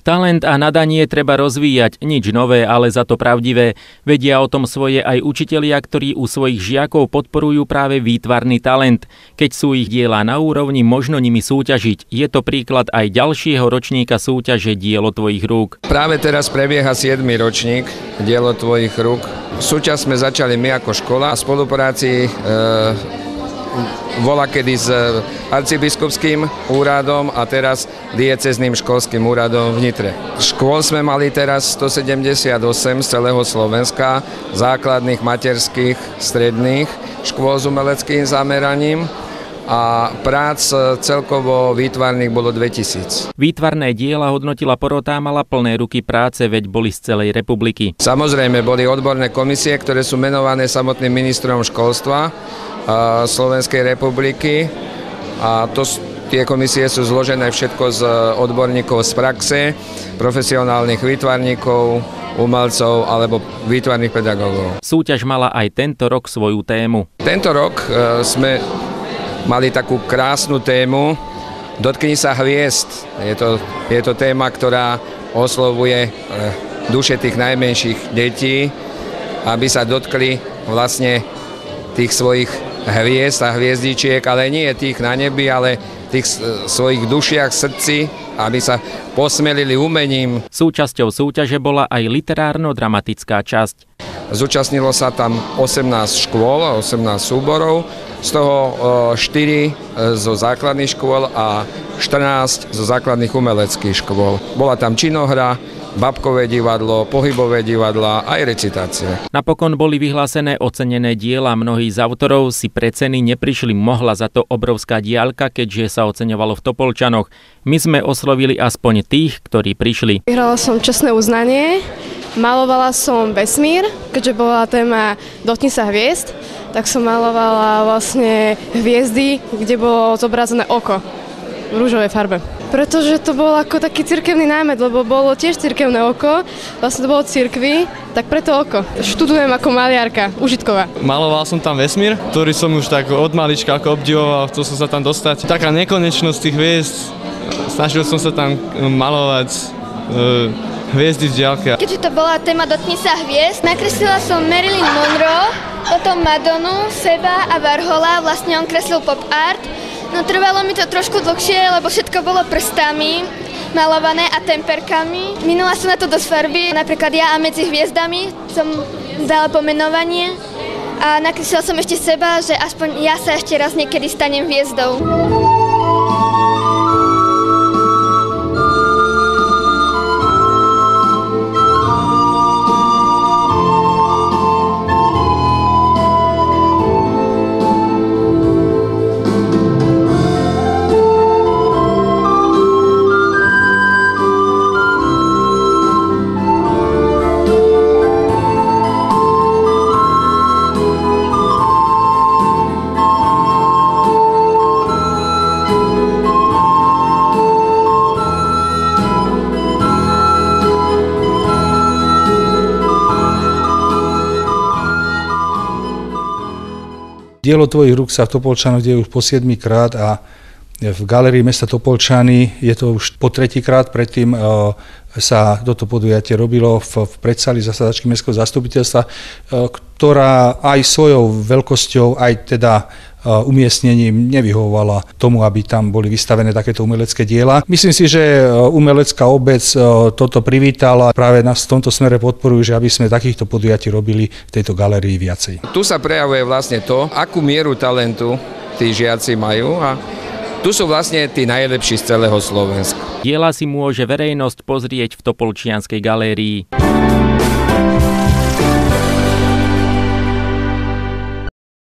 Talent a nadanie treba rozvíjať, nič nové, ale za to pravdivé. Vedia o tom svoje aj učitelia, ktorí u svojich žiakov podporujú práve výtvarný talent. Keď sú ich diela na úrovni, možno nimi súťažiť. Je to príklad aj ďalšieho ročníka súťaže Dielo tvojich rúk. Práve teraz prebieha 7. ročník Dielo tvojich rúk. Súťaž sme začali my ako škola a v spolupráci volakedy s arcibiskupským úradom a teraz diecézným školským úradom v Nitre. Škôl sme mali teraz 178 z celého Slovenska, základných, materských, stredných škôl s umeleckým zameraním a prác celkovo výtvarných bolo 2000. Výtvarné diela hodnotila porota, mala plné ruky práce, veď boli z celej republiky. Samozrejme boli odborné komisie, ktoré sú menované samotným ministrom školstva Slovenskej republiky a tie komisie sú zložené všetko z odborníkov z praxe, profesionálnych výtvarníkov, umelcov alebo výtvarných pedagógov. Súťaž mala aj tento rok svoju tému. Tento rok sme mali takú krásnu tému Dotkni sa hviezd. Je to téma, ktorá oslovuje duše tých najmenších detí, aby sa dotkli vlastne tých svojich hviezd a hviezdičiek, ale nie tých na nebi, ale tých svojich dušiach, srdci, aby sa posmelili umením. Súčasťou súťaže bola aj literárno-dramatická časť. Zúčastnilo sa tam 18 škôl, 18 súborov, z toho 4 zo základných škôl a 14 zo základných umeleckých škôl. Bola tam činohra, babkové divadlo, pohybové divadlá aj recitácie. Napokon boli vyhlásené ocenené diela. Mnohí z autorov si pre ceny neprišli, mohla za to obrovská diaľka, keďže sa oceňovalo v Topolčanoch. My sme oslovili aspoň tých, ktorí prišli. Vyhrala som čestné uznanie, malovala som vesmír, keďže bola téma Dotkni sa hviezd, tak som malovala vlastne hviezdy, kde bolo zobrazené oko v ružovej farbe. Pretože to bol ako taký cirkevný námet, lebo bolo tiež cirkevné oko, vlastne to bolo cirkvi, tak preto oko. Študujem ako maliarka, užitková. Maloval som tam vesmír, ktorý som už tak od malička ako obdivoval, chcel som sa tam dostať. Taká nekonečnosť tých hviezd, snažil som sa tam malovať hviezdy z diaľky. Keďže to bola téma Dotkni sa hviezd, nakreslila som Marilyn Monroe, potom Madonu, seba a Warhola, vlastne on kreslil pop art. No trvalo mi to trošku dlhšie, lebo všetko bolo prstami malované a temperkami. Minula som na to dosť farby, napríklad Ja a medzi hviezdami som dala pomenovanie a nakreslila som ešte seba, že aspoň ja sa ešte raz niekedy stanem hviezdou. Dielo tvojich rúk sa v Topolčanoch deje už po 7. krát a v galérii mesta Topolčany je to už po 3. krát. Predtým sa toto podujatie robilo v predsali zasadačky mestského zastupiteľstva, ktorá aj svojou veľkosťou, aj teda umiestnením nevyhovovala tomu, aby tam boli vystavené takéto umelecké diela. Myslím si, že umelecká obec toto privítala. Práve nás v tomto smere podporujú, že aby sme takýchto podujatí robili v tejto galérii viacej. Tu sa prejavuje vlastne to, akú mieru talentu tí žiaci majú a tu sú vlastne tí najlepší z celého Slovenska. Diela si môže verejnosť pozrieť v Topolčianskej galérii.